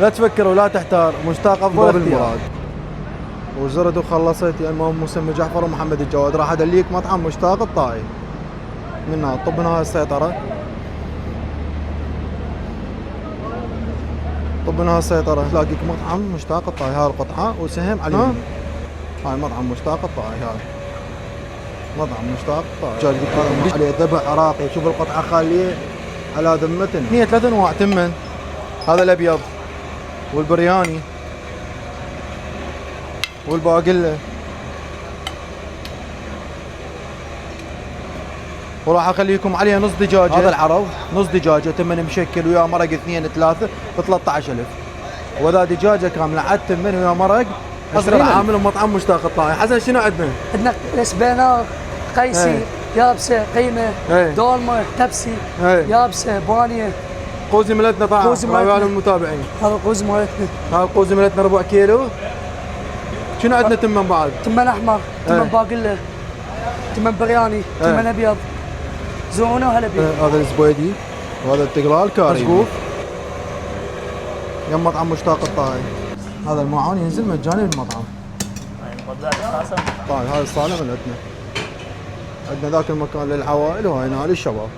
لا تفكر ولا تحتار، مشتاق افضل المراد. وزرت وخلصت يا المهم مسمى جعفر ومحمد الجواد. راح ادليك مطعم مشتاق الطائي منها. طب من هاي السيطرة، طب من هاي السيطرة تلاقيك مطعم مشتاق الطائي. هاي القطعة وسهم على اليمين. هاي مطعم مشتاق الطائي. هاي مطعم مشتاق الطائي. جاي هذا عليه ذبح عراقي. شوف القطعة خالية على ذمتنا. هي 3 انواع تمن. هذا الابيض والبرياني والباقلة. وراح اخليكم عليها نص دجاجة. هذا العرض نص دجاجة تمن مشكل ويا مرق 2 3 ب 13000. وذا دجاجة كاملة عاد تمن ويا مرق. حصري عامل مطعم مشتاق الطائي. حسن شنو عندنا؟ عندنا سبانخ، قيسي، يابسة، قيمة، دولمة، تبسي، يابسة، بانية. قوزي ملتنا طعام ويا المتابعين. هذا القوز مالتنا. هذا القوزي ملتنا ربع كيلو. شنو عندنا تمن بعد؟ تمن احمر، تمن باقلة، تمن برياني، تمن ابيض. زونه وهلا بيه. هذا الزبيدي وهذا التقلال كاري مسقوف. يم مطعم مشتاق الطائي. هذا المعون ينزل مجاني بالمطعم. طيب هاي الصالة ملتنا. عندنا ذاك المكان للعوائل وهنا للشباب.